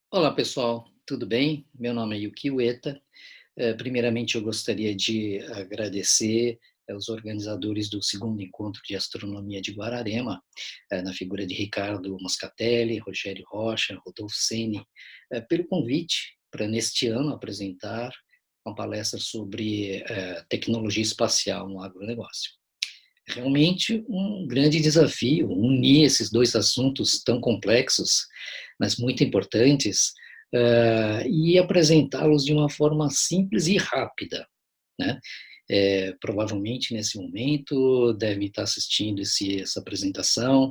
Olá pessoal, tudo bem? Meu nome é Yuki Ueta. Primeiramente eu gostaria de agradecer aos organizadores do segundo encontro de astronomia de Guararema, na figura de Ricardo Moscatelli, Rogério Rocha, Rodolfo Ceni, pelo convite para neste ano apresentar uma palestra sobre tecnologia espacial no agronegócio. Realmente um grande desafio unir esses dois assuntos tão complexos, mas muito importantes, e apresentá-los de uma forma simples e rápida, né? Provavelmente nesse momento devem estar assistindo essa apresentação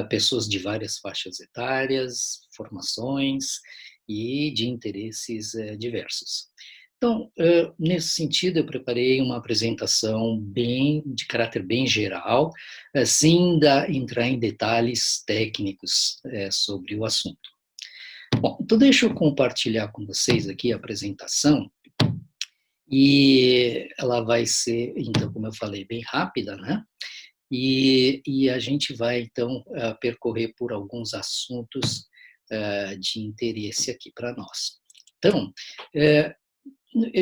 pessoas de várias faixas etárias, formações e de interesses diversos. Então, nesse sentido, eu preparei uma apresentação bem de caráter bem geral, sem entrar em detalhes técnicos sobre o assunto. Bom, então deixa eu compartilhar com vocês aqui a apresentação, e ela vai ser, então, como eu falei, bem rápida, né? E a gente vai, então, percorrer por alguns assuntos de interesse aqui para nós. Então, eh,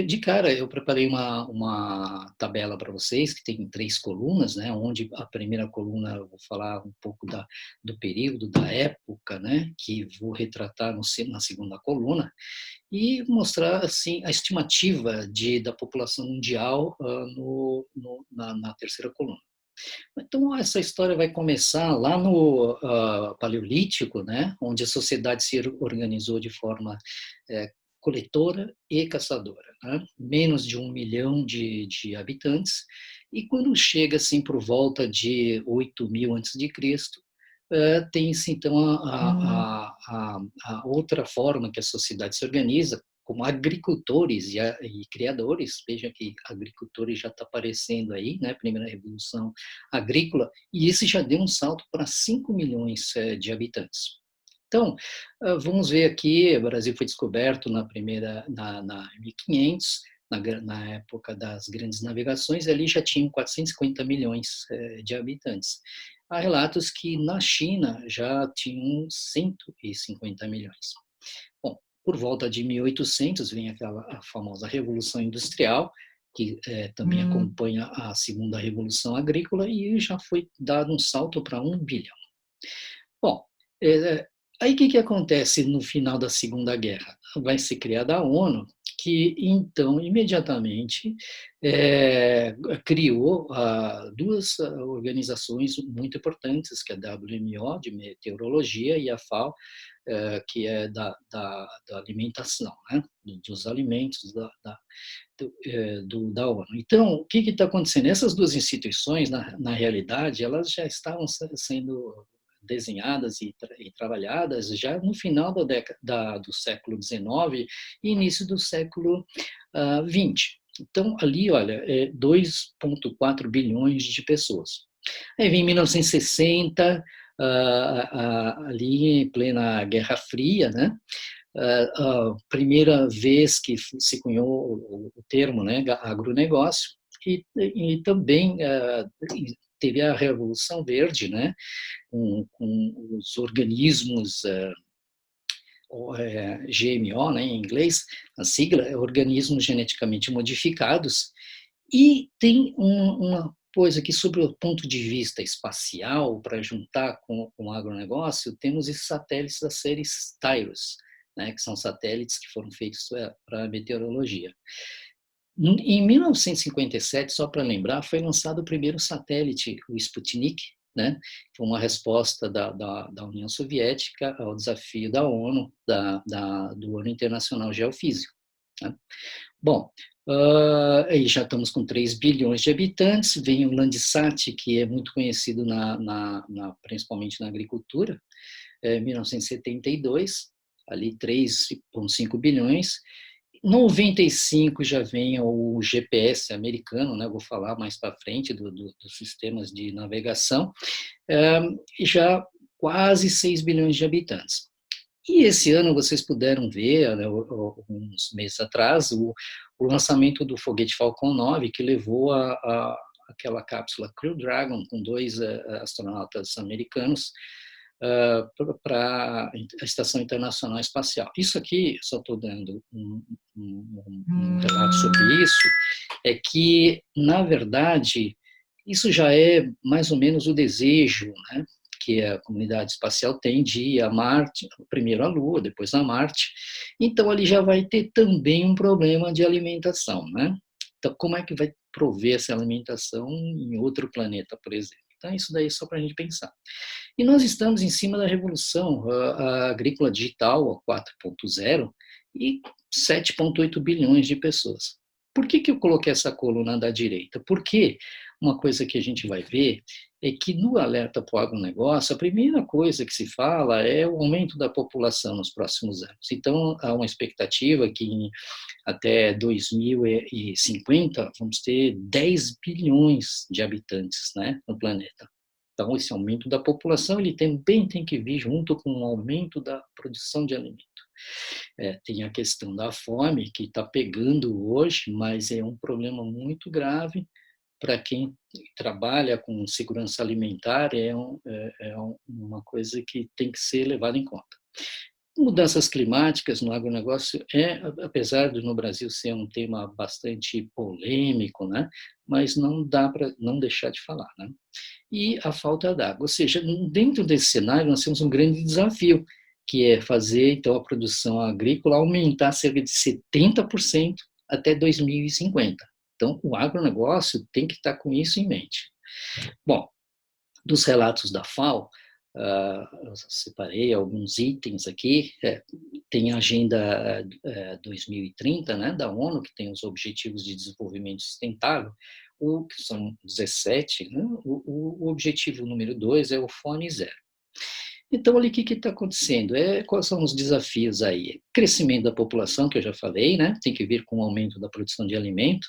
de cara, eu preparei uma tabela para vocês, que tem três colunas, né, onde a primeira coluna eu vou falar um pouco do período, da época, né, que vou retratar na segunda coluna, e mostrar assim, a estimativa da população mundial na terceira coluna. Então, essa história vai começar lá no Paleolítico, né, onde a sociedade se organizou de forma coletora e caçadora, né? Menos de 1 milhão de habitantes, e quando chega assim por volta de 8.000 antes de Cristo, tem-se então a outra forma que a sociedade se organiza, como agricultores e criadores. Veja que agricultores já está aparecendo aí, né? Primeira revolução agrícola, e esse já deu um salto para 5 milhões de habitantes. Então, vamos ver aqui, o Brasil foi descoberto na 1500, na época das grandes navegações, ali já tinham 450 milhões de habitantes. Há relatos que na China já tinham 150 milhões. Bom, por volta de 1800 vem a famosa Revolução Industrial, que também acompanha a segunda Revolução Agrícola, e já foi dado um salto para 1 bilhão. Bom, é, aí o que acontece no final da Segunda Guerra? Vai ser criada a ONU, que então imediatamente criou duas organizações muito importantes, que é a WMO, de meteorologia, e a FAO, que é da alimentação, né? Dos alimentos da ONU. Então, o que está acontecendo? Essas duas instituições, na realidade, elas já estavam sendo desenhadas e trabalhadas já no final do século XIX e início do século XX. Então, ali, olha, 2,4 bilhões de pessoas. Aí vem 1960, ali em plena Guerra Fria, né? A primeira vez que se cunhou o termo, né, agronegócio, e também teve a Revolução Verde, né, com os organismos GMO, né, em inglês, a sigla é organismos geneticamente modificados, e tem uma coisa que, sobre o ponto de vista espacial, para juntar com o agronegócio, temos esses satélites da série Stylus, né, que são satélites que foram feitos para meteorologia. Em 1957, só para lembrar, foi lançado o primeiro satélite, o Sputnik, né? Foi uma resposta da União Soviética ao desafio da ONU, do Ano Internacional Geofísico. Né? Bom, aí já estamos com 3 bilhões de habitantes, vem o Landsat, que é muito conhecido principalmente na agricultura, 1972, ali 3,5 bilhões. 95 já vem o GPS americano, né? Vou falar mais para frente dos sistemas de navegação, e já quase 6 bilhões de habitantes. E esse ano vocês puderam ver, né, uns meses atrás, o lançamento do foguete Falcon 9, que levou aquela cápsula Crew Dragon com dois astronautas americanos para a Estação Internacional Espacial. Isso aqui, só estou dando um relato sobre isso, é que, na verdade, isso já é mais ou menos o desejo, né, que a comunidade espacial tem de ir a Marte, primeiro a Lua, depois a Marte. Então, ali já vai ter também um problema de alimentação, né? Então, como é que vai prover essa alimentação em outro planeta, por exemplo? Então, isso daí é só para a gente pensar. E nós estamos em cima da revolução agrícola digital, a 4.0, e 7,8 bilhões de pessoas. Por que eu coloquei essa coluna da direita? Porque uma coisa que a gente vai ver é que no alerta para o agronegócio, a primeira coisa que se fala é o aumento da população nos próximos anos. Então, há uma expectativa que até 2050 vamos ter 10 bilhões de habitantes, né, no planeta. Então, esse aumento da população ele também tem que vir junto com o aumento da produção de alimento. Tem a questão da fome, que está pegando hoje, mas é um problema muito grave para quem trabalha com segurança alimentar, uma coisa que tem que ser levada em conta. Mudanças climáticas no agronegócio apesar de no Brasil ser um tema bastante polêmico, né, mas não dá para não deixar de falar, né? E a falta d'água, ou seja, dentro desse cenário nós temos um grande desafio, que é fazer então a produção agrícola aumentar cerca de 70% até 2050. Então, o agronegócio tem que estar com isso em mente. Bom, dos relatos da FAO, eu separei alguns itens aqui, tem a Agenda 2030, né, da ONU, que tem os Objetivos de Desenvolvimento Sustentável, que são 17, né, o objetivo número 2 é o Fome Zero. Então, ali, o que está acontecendo? Quais são os desafios aí? Crescimento da população, que eu já falei, né, tem que vir com o aumento da produção de alimento,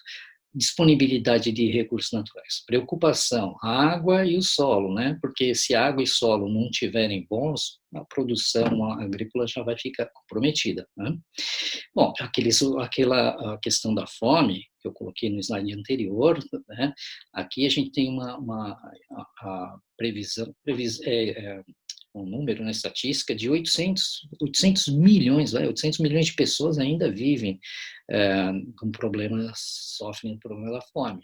disponibilidade de recursos naturais, preocupação, a água e o solo, né? Porque se água e solo não tiverem bons, a produção agrícola já vai ficar comprometida, né? Bom, aquela questão da fome que eu coloquei no slide anterior, né? Aqui a gente tem a previsão, um número na estatística de 800 milhões, 800 milhões de pessoas ainda vivem com problemas, sofrem do problema da fome.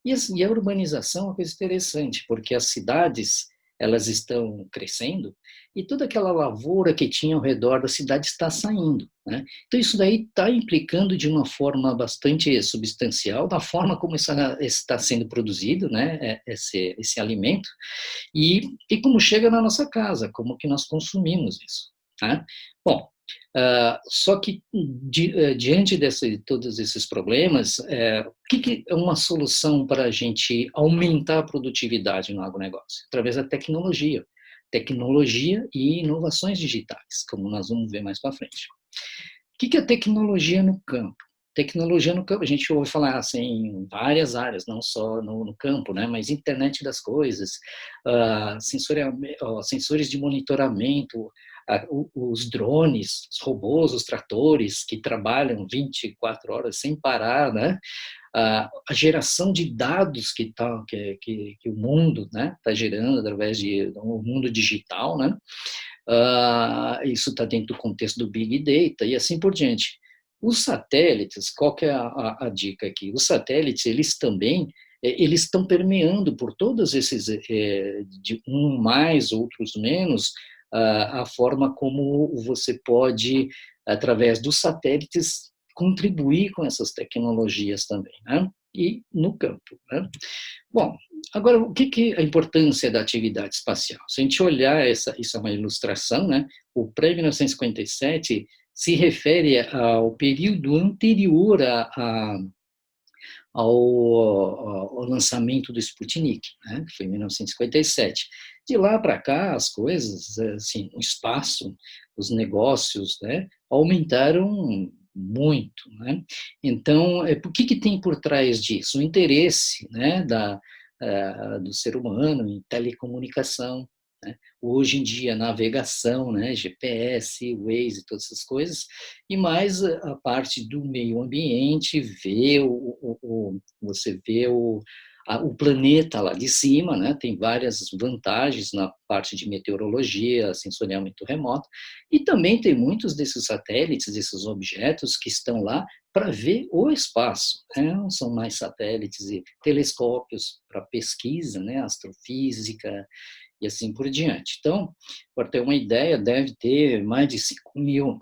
E a urbanização é uma coisa interessante, porque as cidades elas estão crescendo e toda aquela lavoura que tinha ao redor da cidade está saindo, né? Então isso daí está implicando de uma forma bastante substancial na forma como está sendo produzido, né, esse alimento e como chega na nossa casa, como que nós consumimos isso, né? Bom, só que diante de todos esses problemas, o que é uma solução para a gente aumentar a produtividade no agronegócio? Através da tecnologia. Tecnologia e inovações digitais, como nós vamos ver mais para frente. O que é tecnologia no campo? Tecnologia no campo, a gente ouve falar assim, em várias áreas, não só no campo, né, mas internet das coisas, sensores de monitoramento, os drones, os robôs, os tratores que trabalham 24 horas sem parar, né, a geração de dados que o mundo, né, está gerando através do mundo digital, né, isso está dentro do contexto do Big Data e assim por diante. Os satélites, qual que é a dica aqui? Os satélites, eles também eles estão permeando por todos esses, de um mais, outros menos, a forma como você pode, através dos satélites, contribuir com essas tecnologias também, né? E no campo, né? Bom, agora, o que é a importância da atividade espacial? Se a gente olhar, isso é uma ilustração, né? O pré-1957 se refere ao período anterior ao lançamento do Sputnik, né? Que foi em 1957. De lá para cá, as coisas, assim, o espaço, os negócios, né, aumentaram muito, né? Então, o que tem por trás disso? O interesse, né, do ser humano em telecomunicação, né? Hoje em dia, navegação, né, GPS, Waze, todas essas coisas, e mais a parte do meio ambiente, você vê o planeta lá de cima, né, tem várias vantagens na parte de meteorologia, sensoriamento remoto, e também tem muitos desses satélites, desses objetos que estão lá para ver o espaço, né? São mais satélites e telescópios para pesquisa, né, astrofísica e assim por diante. Então, para ter uma ideia, deve ter mais de 5.000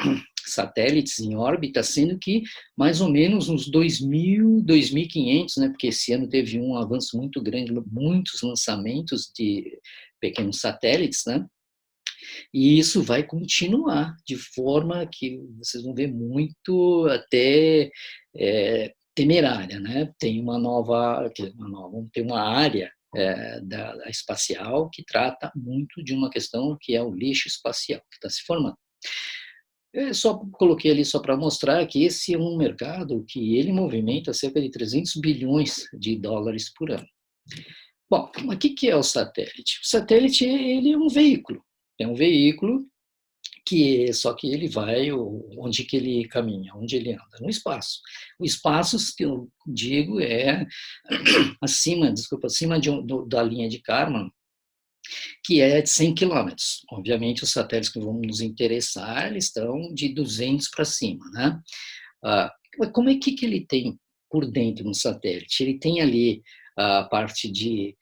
satélites em órbita, sendo que mais ou menos uns 2.000, 2.500, né, porque esse ano teve um avanço muito grande, muitos lançamentos de pequenos satélites, né, e isso vai continuar de forma que vocês vão ver muito até temerária, né? Tem tem uma área da espacial que trata muito de uma questão que é o lixo espacial que está se formando. Eu só coloquei ali só para mostrar que esse é um mercado que ele movimenta cerca de 300 bilhões de dólares por ano. Bom, mas o que é o satélite? O satélite ele é um veículo só que ele vai onde que ele caminha, onde ele anda, no espaço. O espaço que eu digo é acima da linha de Kármán, que é de 100 quilômetros. Obviamente, os satélites que vão nos interessar, eles estão de 200 para cima, né? Como é que ele tem por dentro no satélite? Ele tem ali a parte de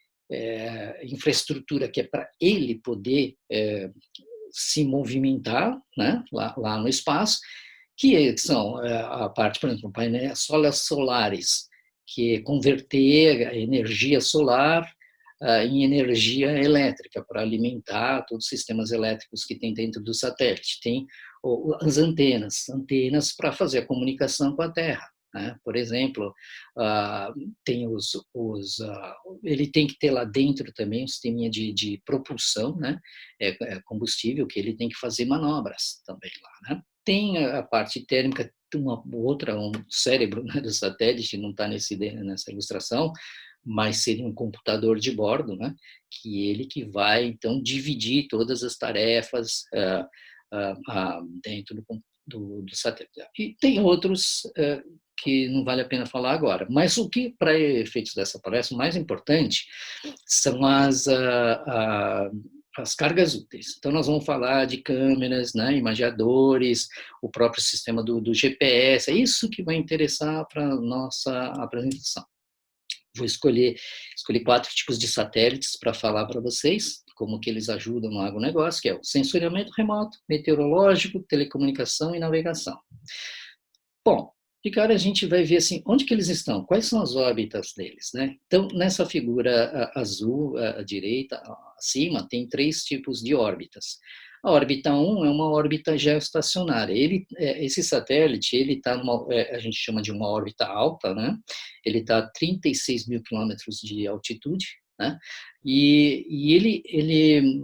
infraestrutura que é para ele poder se movimentar, né, lá no espaço, que são a parte, por exemplo, painéis solares, que é converter a energia solar em energia elétrica para alimentar todos os sistemas elétricos que tem dentro do satélite. Tem as antenas para fazer a comunicação com a Terra. Né? Por exemplo, tem ele tem que ter lá dentro também um sistema de propulsão, né? Combustível, que ele tem que fazer manobras também lá. Né? Tem a parte térmica, um cérebro, né, do satélite, não está nessa ilustração, mas seria um computador de bordo, né, que vai, então, dividir todas as tarefas dentro do satélite. E tem outros que não vale a pena falar agora, mas o que, para efeitos dessa palestra, o mais importante são as cargas úteis. Então, nós vamos falar de câmeras, né, imageadores, o próprio sistema do GPS, é isso que vai interessar para a nossa apresentação. Vou escolher 4 tipos de satélites para falar para vocês, como que eles ajudam no agronegócio, que é o sensoriamento remoto, meteorológico, telecomunicação e navegação. Bom, de cara a gente vai ver assim, onde que eles estão, quais são as órbitas deles, né? Então, nessa figura azul, à direita, acima, tem 3 tipos de órbitas. A órbita 1 é uma órbita geoestacionária. Esse satélite, ele está a gente chama de uma órbita alta, né? Ele está a 36 mil quilômetros de altitude, né? E ele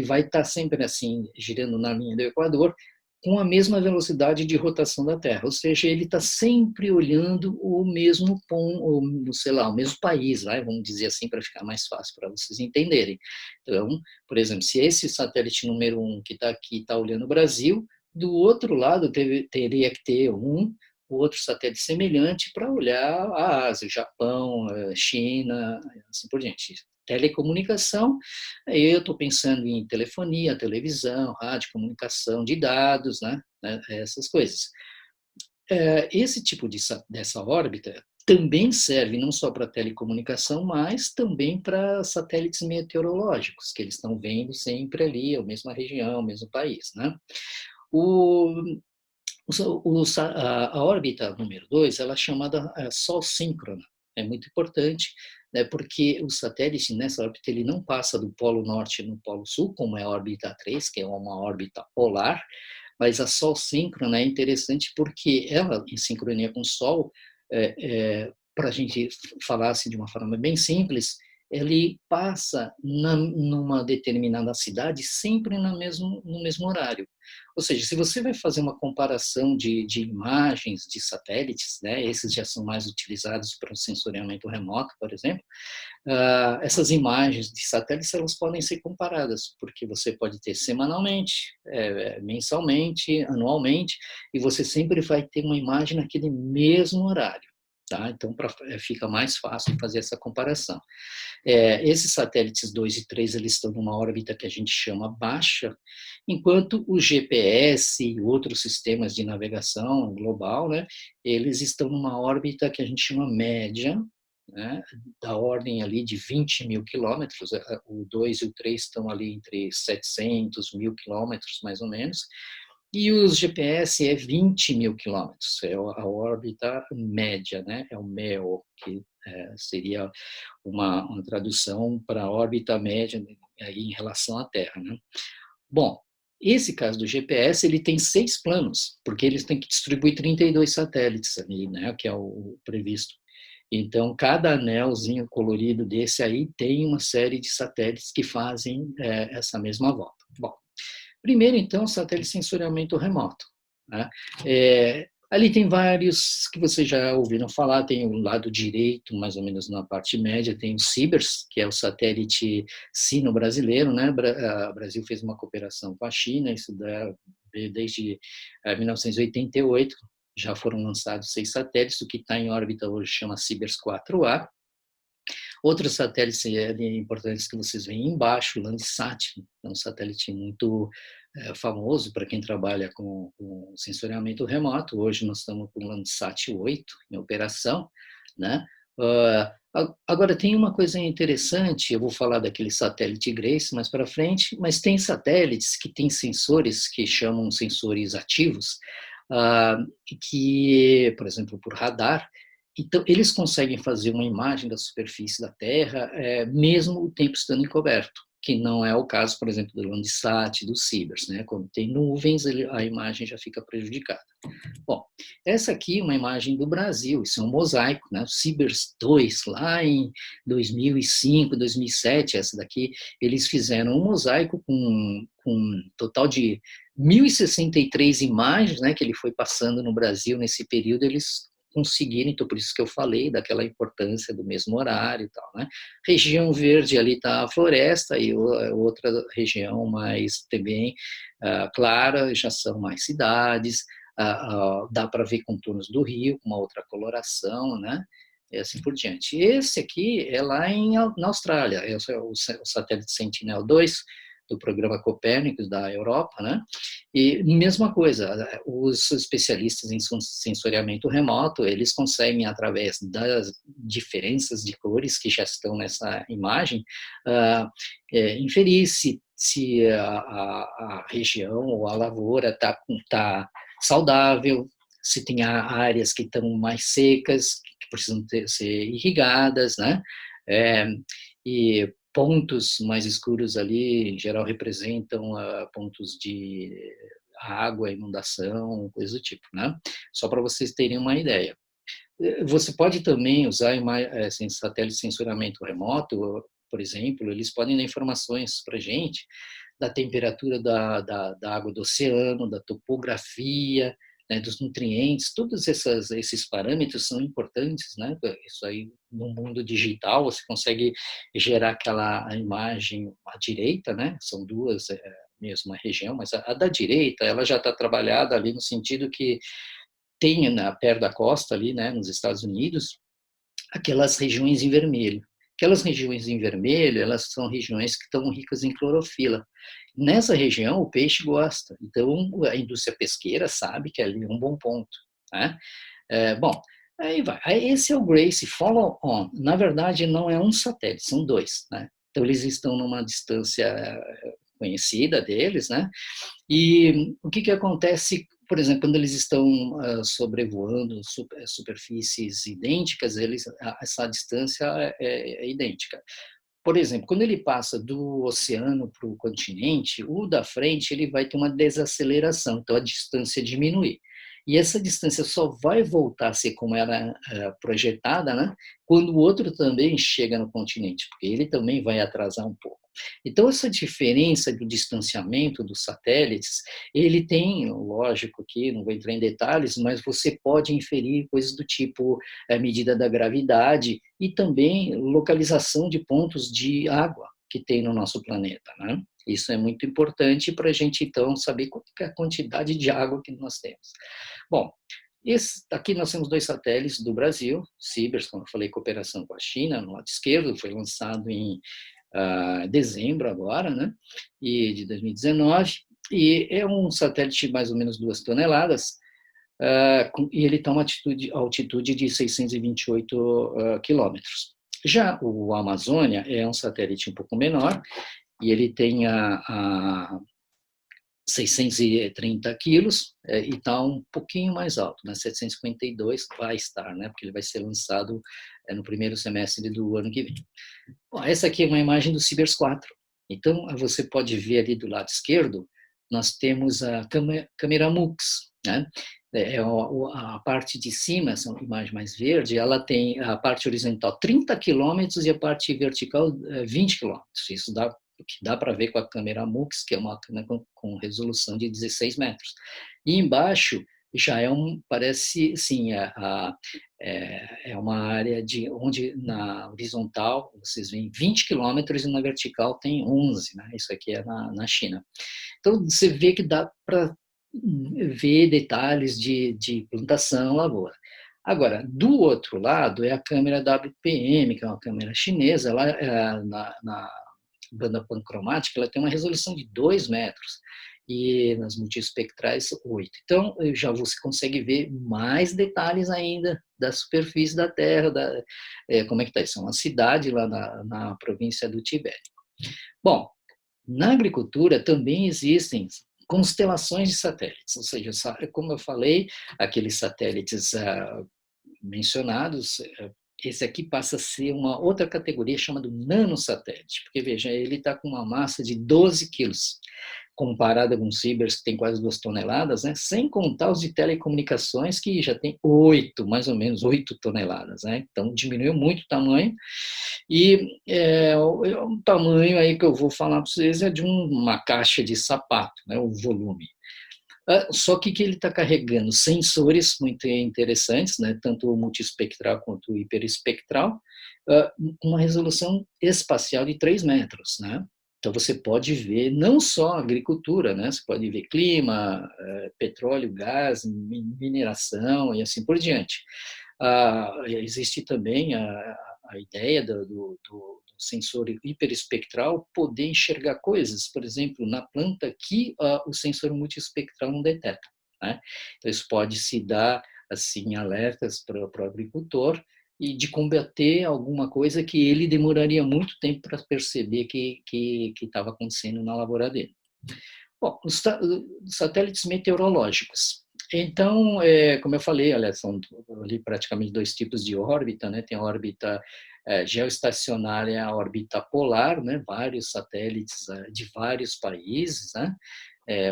vai estar sempre assim, girando na linha do Equador, com a mesma velocidade de rotação da Terra, ou seja, ele está sempre olhando o mesmo ponto, sei lá, o mesmo país, vai, vamos dizer assim, para ficar mais fácil para vocês entenderem. Então, por exemplo, se esse satélite número 1 que está aqui está olhando o Brasil, do outro lado teria que ter outro satélite semelhante para olhar a Ásia, o Japão, a China, assim por diante. Telecomunicação, aí eu estou pensando em telefonia, televisão, rádio, comunicação de dados, né? Essas coisas. Esse tipo dessa órbita também serve não só para telecomunicação, mas também para satélites meteorológicos, que eles estão vendo sempre ali, a mesma região, o mesmo país, né? A órbita número 2, ela é chamada Sol síncrona. É muito importante, né, porque o satélite nessa órbita ele não passa do polo norte no polo sul, como é a órbita 3, que é uma órbita polar, mas a Sol síncrona é interessante porque ela, em sincronia com o Sol, para a gente falar assim, de uma forma bem simples, ele passa numa determinada cidade sempre no mesmo horário. Ou seja, se você vai fazer uma comparação de imagens de satélites, né, esses já são mais utilizados para o sensoriamento remoto, por exemplo, essas imagens de satélites elas podem ser comparadas, porque você pode ter semanalmente, mensalmente, anualmente, e você sempre vai ter uma imagem naquele mesmo horário. tá? Então, fica mais fácil fazer essa comparação. Esses satélites 2 e 3 eles estão numa órbita que a gente chama baixa, enquanto o GPS e outros sistemas de navegação global, né, eles estão numa órbita que a gente chama média, né, da ordem ali de 20 mil quilômetros. O 2 e o 3 estão ali entre 700 mil quilômetros, mais ou menos, e os GPS é 20 mil quilômetros, é a órbita média, né? É o MEO, que seria uma tradução para a órbita média aí em relação à Terra, né? Bom, esse caso do GPS, ele tem 6 planos, porque eles têm que distribuir 32 satélites ali, né? Que é o previsto. Então, cada anelzinho colorido desse aí tem uma série de satélites que fazem essa mesma volta. Bom, primeiro, então, satélite de sensoriamento remoto, né? Ali tem vários que vocês já ouviram falar, tem o lado direito, mais ou menos na parte média, tem o CIBERS, que é o satélite sino-brasileiro, né? O Brasil fez uma cooperação com a China, isso veio desde 1988, já foram lançados 6 satélites, o que está em órbita hoje chama CIBERS 4A. Outros satélites importantes que vocês veem embaixo, o Landsat, é um satélite muito famoso para quem trabalha com sensoriamento remoto. Hoje nós estamos com o Landsat 8 em operação, né? Agora, tem uma coisa interessante, eu vou falar daquele satélite Grace mais para frente, mas tem satélites que têm sensores que chamam sensores ativos, que, por exemplo, por radar. Então, eles conseguem fazer uma imagem da superfície da Terra, mesmo o tempo estando encoberto, que não é o caso, por exemplo, do Landsat, do CIBERS, né? Quando tem nuvens, a imagem já fica prejudicada. Bom, essa aqui é uma imagem do Brasil, isso é um mosaico, né? O CIBERS 2, lá em 2005, 2007, essa daqui, eles fizeram um mosaico com um total de 1.063 imagens, né, que ele foi passando no Brasil nesse período, eles conseguiram, então por isso que eu falei daquela importância do mesmo horário e tal, né? Região verde ali está a floresta e outra região mais também clara já são mais cidades, dá para ver contornos do rio com uma outra coloração, né? E assim por diante. Esse aqui é lá na Austrália, é o satélite Sentinel-2 do programa Copérnicos da Europa, né? E mesma coisa, os especialistas em sensoriamento remoto, eles conseguem, através das diferenças de cores que já estão nessa imagem, inferir se a região ou a lavoura está saudável, se tem áreas que estão mais secas, que precisam ser irrigadas, né? E pontos mais escuros ali, em geral, representam pontos de água, inundação, coisa do tipo, né? Só para vocês terem uma ideia. Você pode também usar satélite de sensoramento remoto, por exemplo, eles podem dar informações para a gente da temperatura da água do oceano, da topografia, né, dos nutrientes, todos esses parâmetros são importantes, né? Isso aí no mundo digital você consegue gerar aquela imagem à direita, né? São duas mesma região, mas a da direita ela já está trabalhada ali no sentido que tem perto da costa ali, né, nos Estados Unidos, aquelas regiões em vermelho. Aquelas regiões em vermelho, elas são regiões que estão ricas em clorofila. Nessa região, o peixe gosta. Então, a indústria pesqueira sabe que ali é um bom ponto, né? Bom, aí vai. Esse é o Grace Follow On. Na verdade, não é um satélite, são 2, né? Então, eles estão numa distância conhecida deles, né? E o que acontece, por exemplo, quando eles estão sobrevoando superfícies idênticas, essa distância é idêntica. Por exemplo, quando ele passa do oceano para o continente, o da frente ele vai ter uma desaceleração, então a distância diminui. E essa distância só vai voltar a ser como era projetada, né, quando o outro também chega no continente, porque ele também vai atrasar um pouco. Então, essa diferença do distanciamento dos satélites, ele tem, lógico que, não vou entrar em detalhes, mas você pode inferir coisas do tipo medida da gravidade e também localização de pontos de água que tem no nosso planeta, né? Isso é muito importante para a gente, então, saber qual é a quantidade de água que nós temos. Bom, Aqui nós temos 2 satélites do Brasil, Cibers, como eu falei, cooperação com a China, no lado esquerdo, foi lançado em dezembro agora, né, e de 2019, e é um satélite de mais ou menos 2 toneladas, e ele está uma altitude de 628 quilômetros. Já o Amazônia é um satélite um pouco menor, e ele tem a 630 quilos e está um pouquinho mais alto, né? 752 vai estar, né? Porque ele vai ser lançado no primeiro semestre do ano que vem. Bom, essa aqui é uma imagem do Cibers 4. Então, você pode ver ali do lado esquerdo, nós temos a câmera MUX, né? A parte de cima, essa imagem mais verde, ela tem a parte horizontal 30 quilômetros e a parte vertical 20 quilômetros. Isso dá para ver com a câmera MUX, que é uma câmera com resolução de 16 metros. E embaixo já parece, sim, é uma área onde na horizontal vocês veem 20 quilômetros e na vertical tem 11, né? Isso aqui é na China. Então, você vê que dá para ver detalhes de plantação, lavoura. Agora, do outro lado é a câmera WPM, que é uma câmera chinesa, ela, na banda pancromática, ela tem uma resolução de 2 metros, e nas multiespectrais 8. Então, você consegue ver mais detalhes ainda da superfície da Terra, como é que está isso? É uma cidade lá na província do Tibete. Bom, na agricultura também existem constelações de satélites, ou seja, como eu falei, aqueles satélites mencionados, esse aqui passa a ser uma outra categoria chamada nanosatélite, porque veja, ele está com uma massa de 12 quilos, comparada com o Cibers, que tem quase 2 toneladas, né? Sem contar os de telecomunicações, que já tem 8, mais ou menos 8 toneladas, né? Então diminuiu muito o tamanho, e o tamanho aí que eu vou falar para vocês é de uma caixa de sapato, né? O volume. Só que ele está carregando sensores muito interessantes, né, tanto o multiespectral quanto o hiperespectral, com uma resolução espacial de 3 metros. Né? Então, você pode ver não só agricultura, né, você pode ver clima, petróleo, gás, mineração e assim por diante. Existe também a ideia do sensor hiperespectral poder enxergar coisas, por exemplo, na planta que o sensor multiespectral não detecta. Né? Então, isso pode se dar assim alertas para o agricultor e de combater alguma coisa que ele demoraria muito tempo para perceber que estava acontecendo na lavoura dele. Bom, os satélites meteorológicos. Então, como eu falei, aliás, são ali praticamente 2 tipos de órbita, né? Tem a órbita geoestacionária, a órbita polar, né? Vários satélites de vários países, né?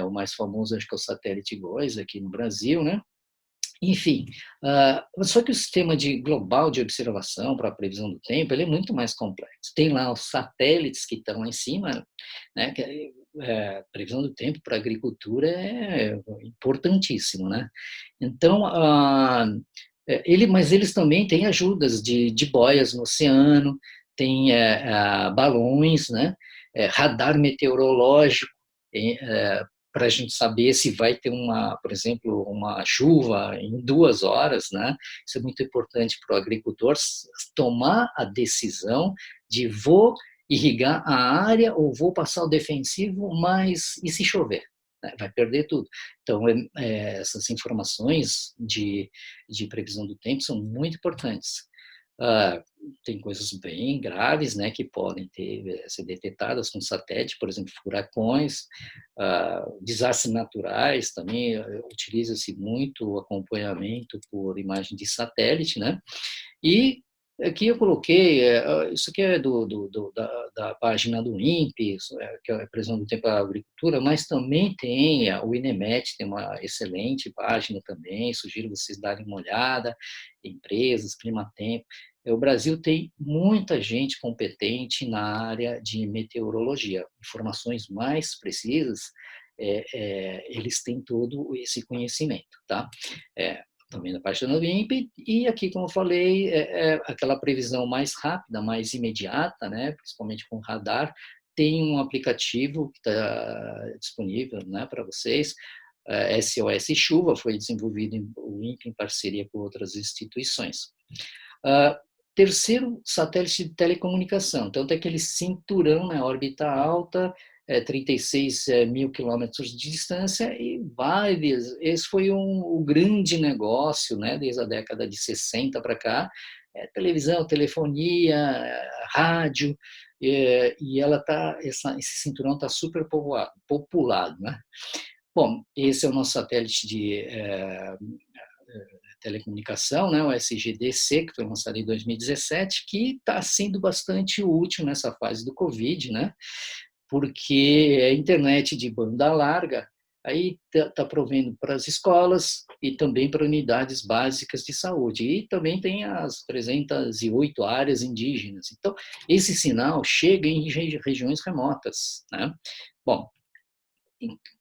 O mais famoso acho que é o satélite GOES aqui no Brasil, né? Enfim, só que o sistema global de observação para a previsão do tempo ele é muito mais complexo. Tem lá os satélites que estão lá em cima, né, que previsão do tempo para a agricultura é importantíssimo, né? Então, mas eles também têm ajudas de boias no oceano, tem balões, né? Radar meteorológico, para a gente saber se vai ter por exemplo, uma chuva em 2 horas, né? Isso é muito importante para o agricultor tomar a decisão de vou irrigar a área ou vou passar o defensivo, mas e se chover? Vai perder tudo. Então, essas informações de previsão do tempo são muito importantes. Tem coisas bem graves, né, que podem ser detectadas com satélite, por exemplo, furacões, desastres naturais também, utiliza-se muito o acompanhamento por imagem de satélite, né, e aqui eu coloquei, isso aqui é da página do INPE, que é a Previsão do Tempo para a Agricultura, mas também tem o INEMET, tem uma excelente página também, sugiro vocês darem uma olhada, empresas, clima-tempo. O Brasil tem muita gente competente na área de meteorologia, informações mais precisas, eles têm todo esse conhecimento, tá? Também na página do INPE, e aqui, como eu falei, aquela previsão mais rápida, mais imediata, né, principalmente com radar, tem um aplicativo que está disponível, né, para vocês, SOS Chuva, foi desenvolvido o INPE em parceria com outras instituições. Terceiro, satélite de telecomunicação. Então, tem aquele cinturão na órbita alta, 36 mil quilômetros de distância, e vários. Esse foi o grande negócio, né, desde a década de 60 para cá. Televisão, telefonia, rádio, e esse cinturão está super populado, né? Bom, esse é o nosso satélite de telecomunicação, né, o SGDC, que foi lançado em 2017, que está sendo bastante útil nessa fase do Covid, né, porque é internet de banda larga, aí está provendo para as escolas e também para unidades básicas de saúde. E também tem as 308 áreas indígenas. Então, esse sinal chega em regiões remotas, né? Bom,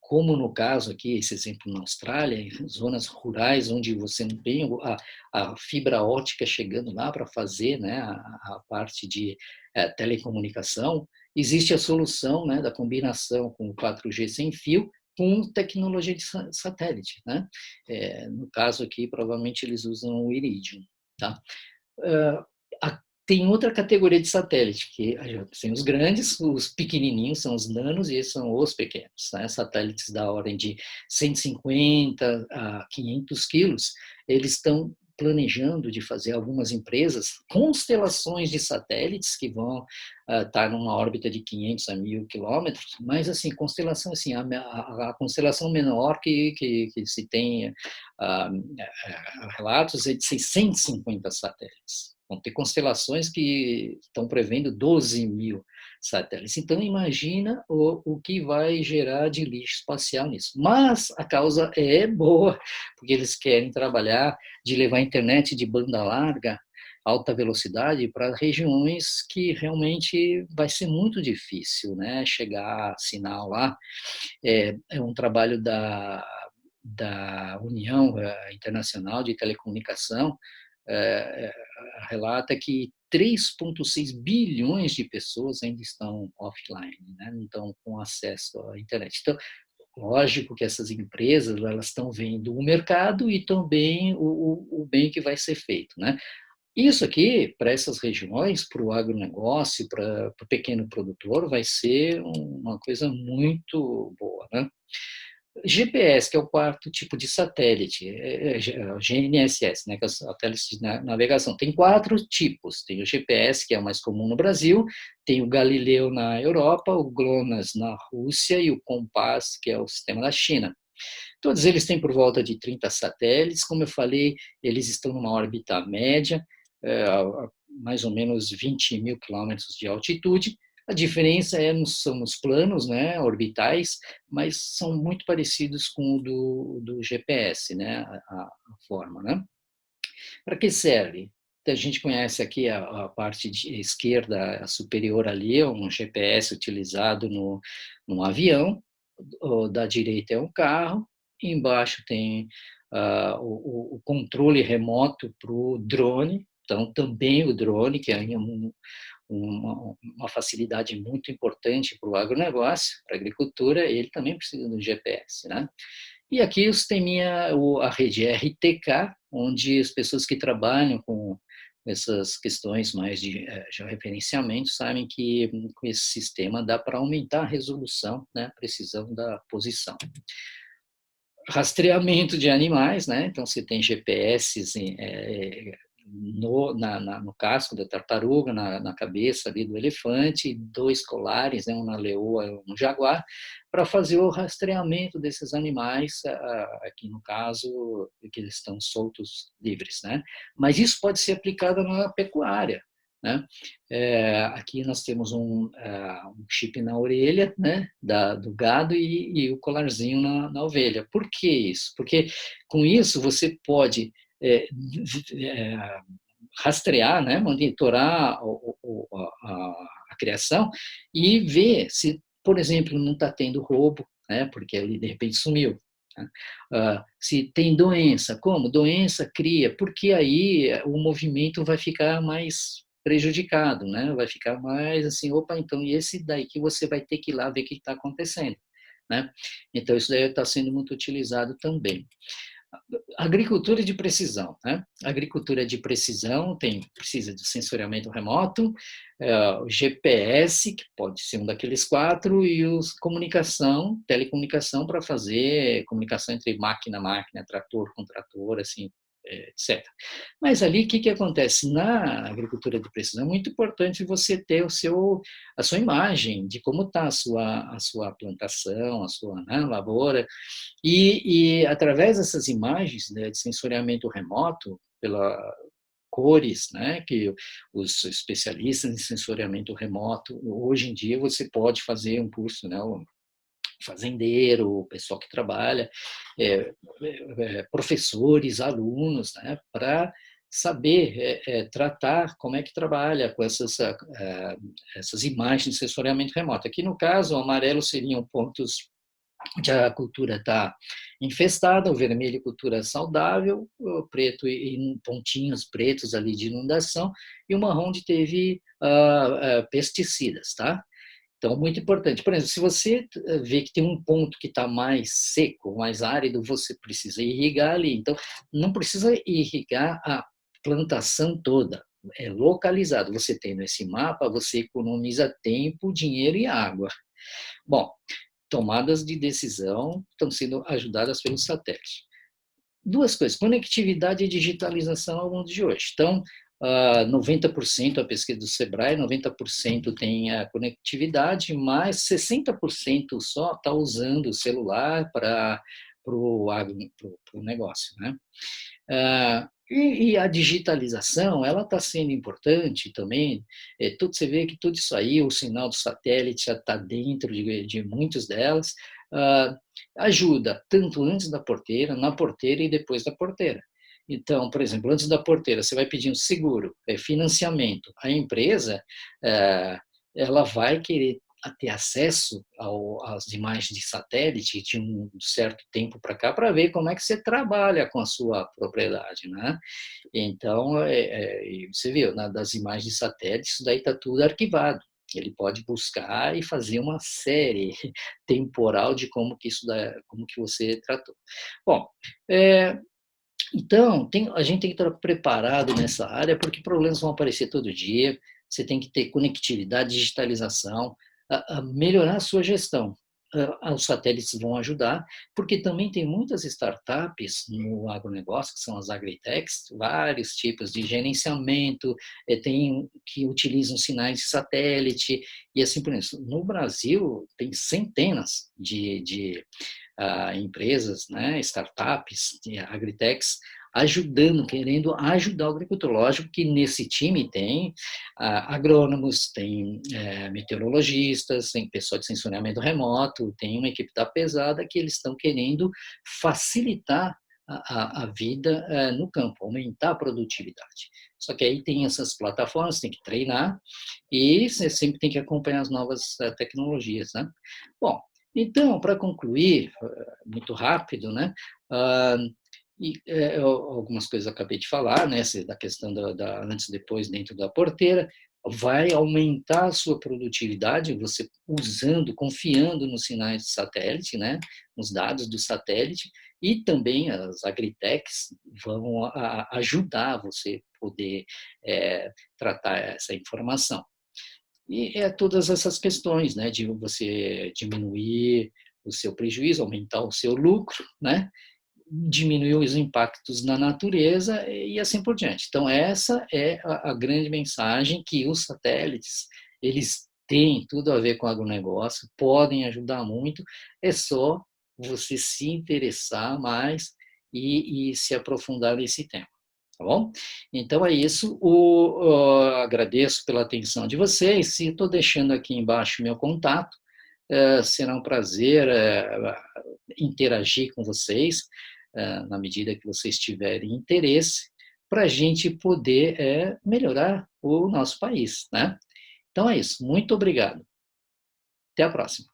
como no caso aqui, esse exemplo na Austrália, em zonas rurais onde você não tem a fibra ótica chegando lá para fazer, né, a parte de telecomunicação, existe a solução, né, da combinação com o 4G sem fio com tecnologia de satélite, né? No caso aqui, provavelmente eles usam o Iridium, tá? Tem outra categoria de satélite, que tem os grandes, os pequenininhos são os nanos e esses são os pequenos, né? Satélites da ordem de 150 a 500 quilos, eles estão planejando de fazer algumas empresas constelações de satélites que vão estar numa órbita de 500 a 1.000 quilômetros, mas assim, constelação assim, a constelação menor que se tem relatos é de 650 satélites. Vão ter constelações que estão prevendo 12 mil satélites. Então, imagina o que vai gerar de lixo espacial nisso. Mas a causa é boa, porque eles querem trabalhar de levar a internet de banda larga, alta velocidade, para regiões que realmente vai ser muito difícil, né, chegar sinal lá. É um trabalho da União Internacional de Telecomunicação, relata que 3,6 bilhões de pessoas ainda estão offline, né? Não estão com acesso à internet. Então, lógico que essas empresas elas estão vendo o mercado e também o bem que vai ser feito, né? Isso aqui, para essas regiões, para o agronegócio, para o pequeno produtor, vai ser uma coisa muito boa, né? GPS, que é o quarto tipo de satélite, GNSS, né, que é o satélite de navegação. Tem 4 tipos. Tem o GPS, que é o mais comum no Brasil, tem o Galileu na Europa, o GLONASS na Rússia e o COMPASS, que é o sistema da China. Todos eles têm por volta de 30 satélites. Como eu falei, eles estão numa órbita média, a mais ou menos 20 mil quilômetros de altitude. A diferença são nos planos, né, orbitais, mas são muito parecidos com o do GPS, né, a forma, né? Para que serve? A gente conhece aqui a parte de esquerda, a superior ali, é um GPS utilizado no avião, o da direita é um carro, e embaixo tem o controle remoto para o drone, então também o drone, que é uma facilidade muito importante para o agronegócio, para a agricultura, ele também precisa do GPS, né? E aqui você tem a rede RTK, onde as pessoas que trabalham com essas questões mais de georreferenciamento sabem que com esse sistema dá para aumentar a resolução, né, a precisão da posição. Rastreamento de animais, né? Então você tem GPS no casco da tartaruga, na cabeça ali do elefante, 2 colares, né, um na leoa e um no jaguar, para fazer o rastreamento desses animais, aqui no caso, que eles estão soltos, livres, né? Mas isso pode ser aplicado na pecuária, né? Aqui nós temos um chip na orelha, né, do gado e o colarzinho na ovelha. Por que isso? Porque com isso você pode rastrear, né, monitorar a criação e ver se, por exemplo, não está tendo roubo, né, porque ele de repente sumiu. Se tem doença, como? Doença cria, porque aí o movimento vai ficar mais prejudicado, né? Vai ficar mais assim, opa, então e esse daí que você vai ter que ir lá ver o que está acontecendo. né? Então, isso daí está sendo muito utilizado também. Agricultura de precisão, né? Agricultura de precisão precisa de sensoriamento remoto, o GPS, que pode ser um daqueles 4, e os telecomunicação para fazer comunicação entre máquina a máquina, trator com trator, assim, etc. Mas ali, o que acontece? Na agricultura de precisão, é muito importante você ter a sua imagem de como está a sua plantação, a sua, né, lavoura, e através dessas imagens, né, de sensoriamento remoto, pela cores, né, que os especialistas em sensoriamento remoto, hoje em dia você pode fazer um curso, né, o fazendeiro, o pessoal que trabalha, professores, alunos, né, para saber tratar como é que trabalha com essas imagens de sensoriamento remoto. Aqui no caso, o amarelo seriam pontos onde a cultura está infestada, o vermelho cultura saudável, o preto e pontinhos pretos ali de inundação, e o marrom onde teve pesticidas, tá? Então, muito importante. Por exemplo, se você vê que tem um ponto que está mais seco, mais árido, você precisa irrigar ali. Então, não precisa irrigar a plantação toda, é localizado. Você tendo esse mapa, você economiza tempo, dinheiro e água. Bom, tomadas de decisão estão sendo ajudadas pelo satélite. Duas coisas, conectividade e digitalização ao mundo de hoje. Então, 90% a pesquisa do Sebrae, 90% tem a conectividade, mas 60% só está usando o celular para o negócio, né? E a digitalização, ela está sendo importante também. Você vê que tudo isso aí, o sinal do satélite já está dentro de muitas delas. Ajuda tanto antes da porteira, na porteira e depois da porteira. Então, por exemplo, antes da porteira, você vai pedir um seguro, financiamento. A empresa, ela vai querer ter acesso às imagens de satélite de um certo tempo para cá, para ver como é que você trabalha com a sua propriedade, né? Então, você viu, das imagens de satélite, isso daí está tudo arquivado. Ele pode buscar e fazer uma série temporal de como que você tratou. Bom, então, a gente tem que estar preparado nessa área, porque problemas vão aparecer todo dia, você tem que ter conectividade, digitalização, a melhorar a sua gestão. Os satélites vão ajudar, porque também tem muitas startups no agronegócio, que são as agritechs, vários tipos de gerenciamento, tem que utilizam sinais de satélite, e assim por isso. No Brasil, tem centenas de empresas, né, startups, agritechs, querendo ajudar o agricultor. Lógico que nesse time tem agrônomos, tem meteorologistas, tem pessoal de sensoriamento remoto, tem uma equipe da pesada que eles estão querendo facilitar a vida no campo, aumentar a produtividade. Só que aí tem essas plataformas, tem que treinar e você sempre tem que acompanhar as novas tecnologias, né? Bom, então, para concluir, muito rápido, né? Algumas coisas eu acabei de falar, né? Da questão da antes e depois dentro da porteira, vai aumentar a sua produtividade, você confiando nos sinais de satélite, né? Nos dados do satélite, e também as agritechs vão ajudar você poder tratar essa informação. E todas essas questões, né, de você diminuir o seu prejuízo, aumentar o seu lucro, né, diminuir os impactos na natureza e assim por diante. Então, essa é a grande mensagem, que os satélites, eles têm tudo a ver com o agronegócio, podem ajudar muito, é só você se interessar mais e se aprofundar nesse tema. Tá bom? Então é isso. Agradeço pela atenção de vocês. E estou deixando aqui embaixo meu contato. Será um prazer interagir com vocês na medida que vocês tiverem interesse, para a gente poder melhorar o nosso país, né? Então é isso. Muito obrigado. Até a próxima.